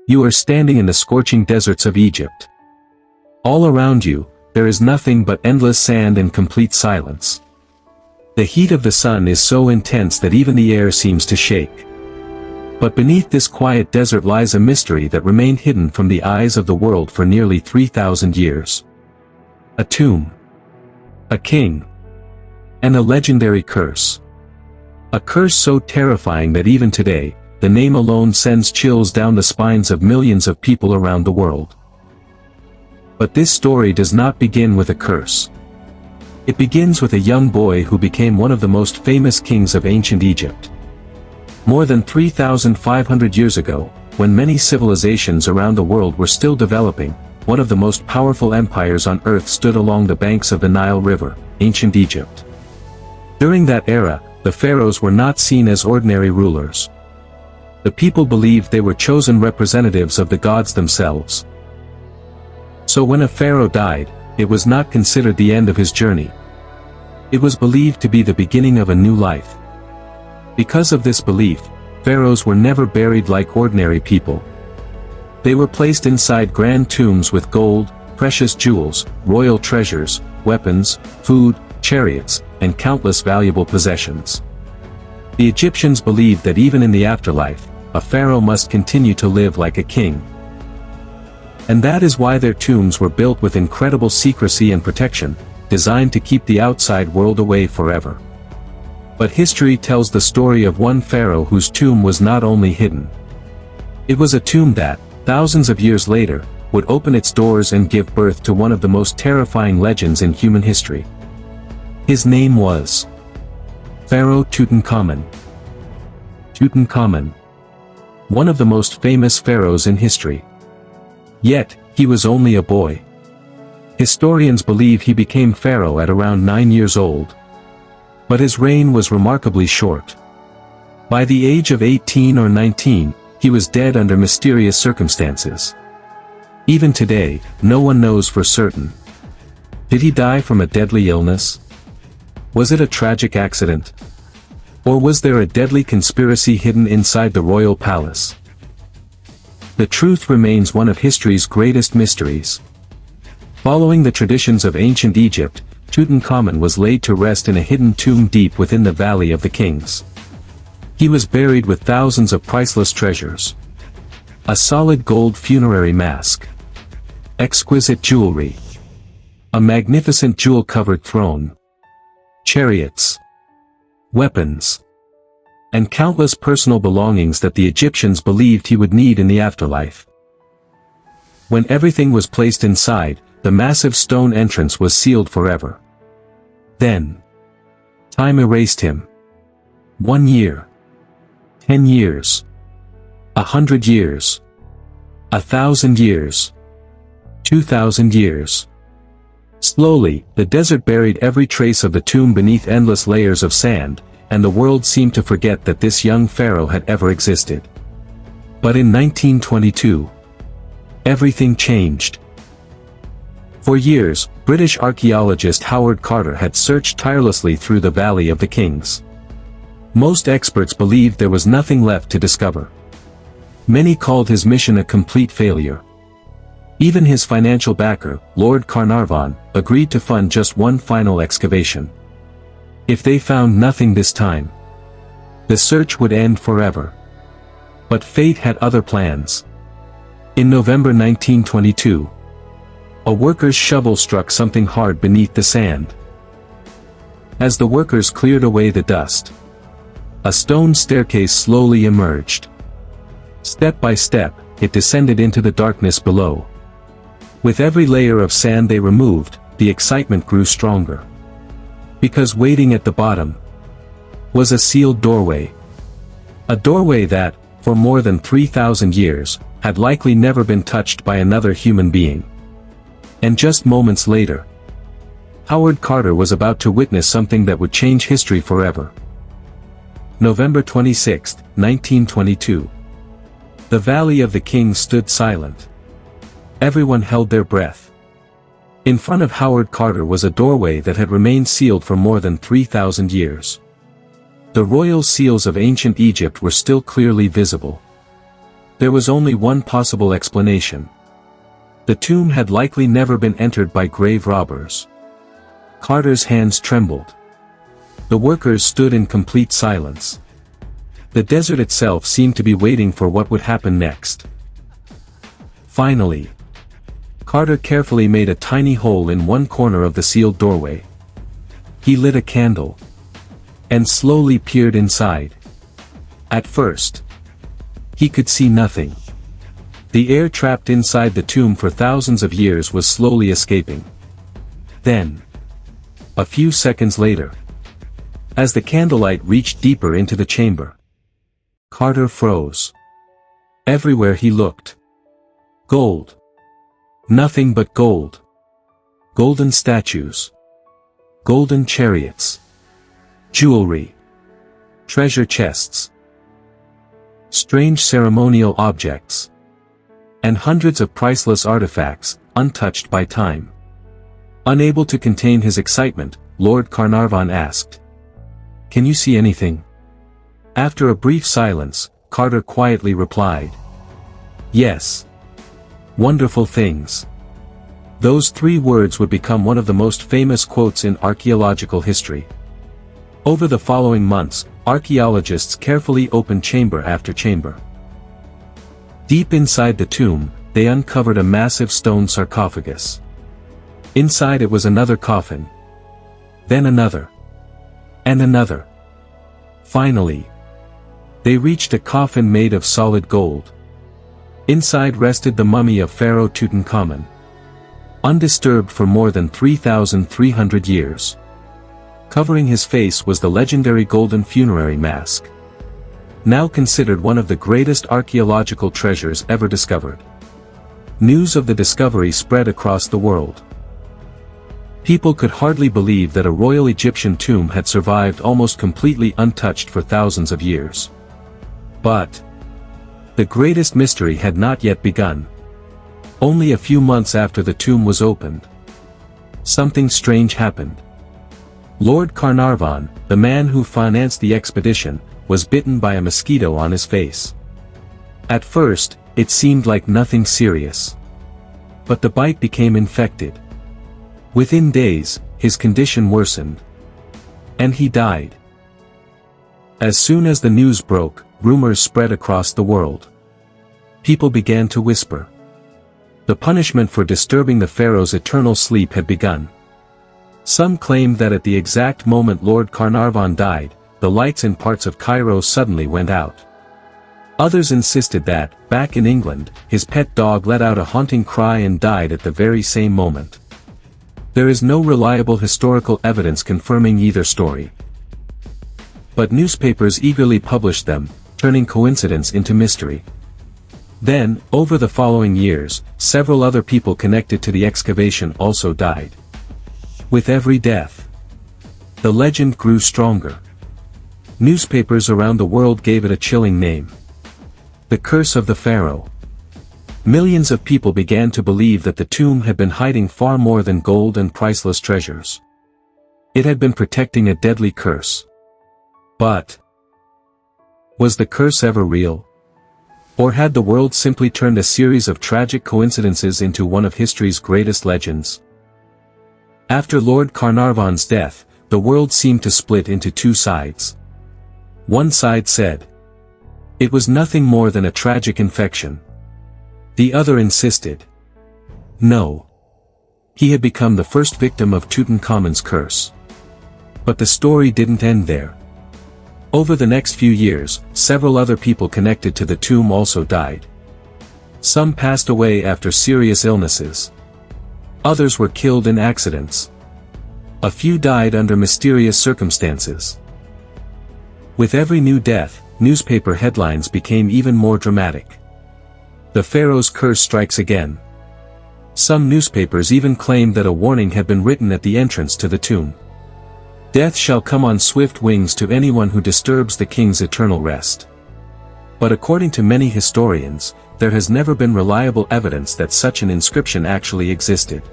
You are standing in the scorching deserts of Egypt. All around you, there is nothing but endless sand and complete silence. The heat of the sun is so intense that even the air seems to shake. But beneath this quiet desert lies a mystery that remained hidden from the eyes of the world for nearly 3,000 years. A tomb. A king. And a legendary curse. A curse so terrifying that even today, the name alone sends chills down the spines of millions of people around the world. But this story does not begin with a curse. It begins with a young boy who became one of the most famous kings of ancient Egypt. More than 3,500 years ago, when many civilizations around the world were still developing, one of the most powerful empires on earth stood along the banks of the Nile River, ancient Egypt. During that era, the pharaohs were not seen as ordinary rulers. The people believed they were chosen representatives of the gods themselves. So when a pharaoh died, it was not considered the end of his journey. It was believed to be the beginning of a new life. Because of this belief, pharaohs were never buried like ordinary people. They were placed inside grand tombs with gold, precious jewels, royal treasures, weapons, food, chariots, and countless valuable possessions. The Egyptians believed that even in the afterlife, a pharaoh must continue to live like a king. And that is why their tombs were built with incredible secrecy and protection, designed to keep the outside world away forever. But history tells the story of one pharaoh whose tomb was not only hidden. It was a tomb that, thousands of years later, would open its doors and give birth to one of the most terrifying legends in human history. His name was Pharaoh Tutankhamun. Tutankhamun. One of the most famous pharaohs in history. Yet, he was only a boy. Historians believe he became pharaoh at around 9 years old. But his reign was remarkably short. By the age of 18 or 19, he was dead under mysterious circumstances. Even today, no one knows for certain. Did he die from a deadly illness? Was it a tragic accident? Or was there a deadly conspiracy hidden inside the royal palace? The truth remains one of history's greatest mysteries. Following the traditions of ancient Egypt, Tutankhamun was laid to rest in a hidden tomb deep within the Valley of the Kings. He was buried with thousands of priceless treasures. A solid gold funerary mask. Exquisite jewelry. A magnificent jewel-covered throne. Chariots. Weapons. And countless personal belongings that the Egyptians believed he would need in the afterlife. When everything was placed inside, the massive stone entrance was sealed forever. Then, time erased him. 1 year. 10 years. 100 years. 1,000 years. 2,000 years. Slowly, the desert buried every trace of the tomb beneath endless layers of sand, and the world seemed to forget that this young pharaoh had ever existed. But in 1922, everything changed. For years, British archaeologist Howard Carter had searched tirelessly through the Valley of the Kings. Most experts believed there was nothing left to discover. Many called his mission a complete failure. Even his financial backer, Lord Carnarvon, agreed to fund just one final excavation. If they found nothing this time, the search would end forever. But fate had other plans. In November 1922, a worker's shovel struck something hard beneath the sand. As the workers cleared away the dust, a stone staircase slowly emerged. Step by step, it descended into the darkness below. With every layer of sand they removed, the excitement grew stronger. Because waiting at the bottom was a sealed doorway. A doorway that, for more than 3,000 years, had likely never been touched by another human being. And just moments later, Howard Carter was about to witness something that would change history forever. November 26, 1922. The Valley of the Kings stood silent. Everyone held their breath. In front of Howard Carter was a doorway that had remained sealed for more than 3,000 years. The royal seals of ancient Egypt were still clearly visible. There was only one possible explanation. The tomb had likely never been entered by grave robbers. Carter's hands trembled. The workers stood in complete silence. The desert itself seemed to be waiting for what would happen next. Finally, Carter carefully made a tiny hole in one corner of the sealed doorway. He lit a candle and slowly peered inside. At first, he could see nothing. The air trapped inside the tomb for thousands of years was slowly escaping. Then, a few seconds later, as the candlelight reached deeper into the chamber, Carter froze. Everywhere he looked, gold. Nothing but gold. Golden statues. Golden chariots. Jewelry. Treasure chests. Strange ceremonial objects. And hundreds of priceless artifacts, untouched by time. Unable to contain his excitement, Lord Carnarvon asked, "Can you see anything?" After a brief silence, Carter quietly replied, "Yes. Wonderful things." Those 3 words would become one of the most famous quotes in archaeological history. Over the following months, archaeologists carefully opened chamber after chamber. Deep inside the tomb, they uncovered a massive stone sarcophagus. Inside it was another coffin. Then another. And another. Finally, they reached a coffin made of solid gold. Inside rested the mummy of Pharaoh Tutankhamun, undisturbed for more than 3,300 years. Covering his face was the legendary golden funerary mask, now considered one of the greatest archaeological treasures ever discovered. News of the discovery spread across the world. People could hardly believe that a royal Egyptian tomb had survived almost completely untouched for thousands of years. But the greatest mystery had not yet begun. Only a few months after the tomb was opened, something strange happened. Lord Carnarvon, the man who financed the expedition, was bitten by a mosquito on his face. At first, it seemed like nothing serious. But the bite became infected. Within days, his condition worsened. And he died. As soon as the news broke, rumors spread across the world. People began to whisper. The punishment for disturbing the pharaoh's eternal sleep had begun. Some claimed that at the exact moment Lord Carnarvon died, the lights in parts of Cairo suddenly went out. Others insisted that, back in England, his pet dog let out a haunting cry and died at the very same moment. There is no reliable historical evidence confirming either story. But newspapers eagerly published them, turning coincidence into mystery. Then, over the following years, several other people connected to the excavation also died. With every death, the legend grew stronger. Newspapers around the world gave it a chilling name: the Curse of the Pharaoh. Millions of people began to believe that the tomb had been hiding far more than gold and priceless treasures. It had been protecting a deadly curse. But was the curse ever real? Or had the world simply turned a series of tragic coincidences into one of history's greatest legends? After Lord Carnarvon's death, the world seemed to split into 2 sides. One side said it was nothing more than a tragic infection. The other insisted, no, he had become the first victim of Tutankhamun's curse. But the story didn't end there. Over the next few years, several other people connected to the tomb also died. Some passed away after serious illnesses. Others were killed in accidents. A few died under mysterious circumstances. With every new death, newspaper headlines became even more dramatic. The pharaoh's curse strikes again. Some newspapers even claimed that a warning had been written at the entrance to the tomb. Death shall come on swift wings to anyone who disturbs the king's eternal rest. But according to many historians, there has never been reliable evidence that such an inscription actually existed.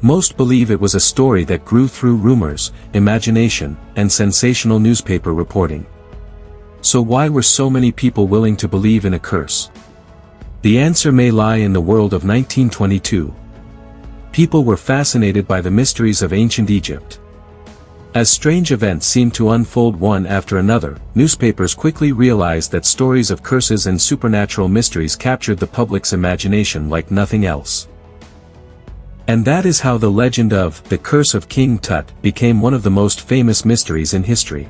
Most believe it was a story that grew through rumors, imagination, and sensational newspaper reporting. So why were so many people willing to believe in a curse? The answer may lie in the world of 1922. People were fascinated by the mysteries of ancient Egypt. As strange events seemed to unfold one after another, newspapers quickly realized that stories of curses and supernatural mysteries captured the public's imagination like nothing else. And that is how the legend of the Curse of King Tut became one of the most famous mysteries in history.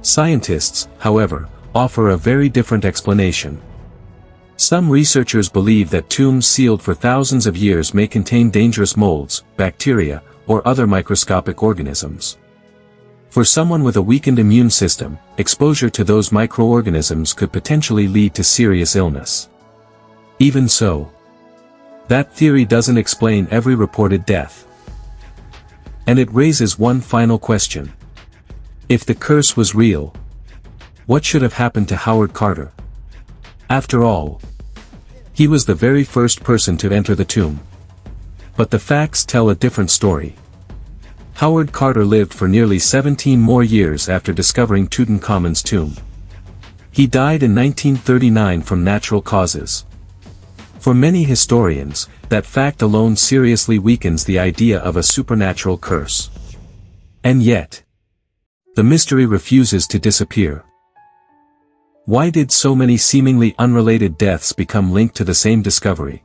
Scientists, however, offer a very different explanation. Some researchers believe that tombs sealed for thousands of years may contain dangerous molds, bacteria, or other microscopic organisms. For someone with a weakened immune system, exposure to those microorganisms could potentially lead to serious illness. Even so, that theory doesn't explain every reported death. And it raises one final question. If the curse was real, what should have happened to Howard Carter? After all, he was the very first person to enter the tomb. But the facts tell a different story. Howard Carter lived for nearly 17 more years after discovering Tutankhamun's tomb. He died in 1939 from natural causes. For many historians, that fact alone seriously weakens the idea of a supernatural curse. And yet, the mystery refuses to disappear. Why did so many seemingly unrelated deaths become linked to the same discovery?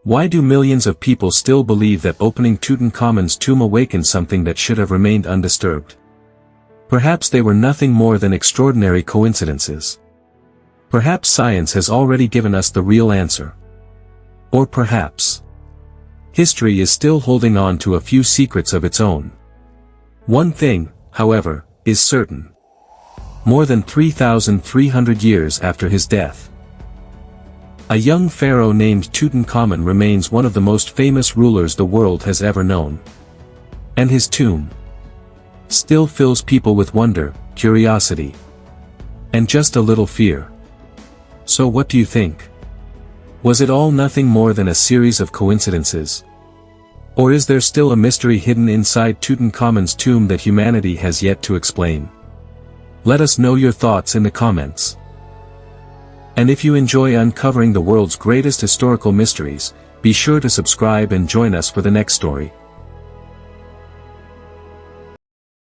Why do millions of people still believe that opening Tutankhamun's tomb awakened something that should have remained undisturbed? Perhaps they were nothing more than extraordinary coincidences. Perhaps science has already given us the real answer. Or perhaps history is still holding on to a few secrets of its own. One thing, however, is certain. More than 3,300 years after his death, a young pharaoh named Tutankhamun remains one of the most famous rulers the world has ever known. And his tomb still fills people with wonder, curiosity, and just a little fear. So what do you think? Was it all nothing more than a series of coincidences? Or is there still a mystery hidden inside Tutankhamun's tomb that humanity has yet to explain? Let us know your thoughts in the comments. And if you enjoy uncovering the world's greatest historical mysteries, be sure to subscribe and join us for the next story.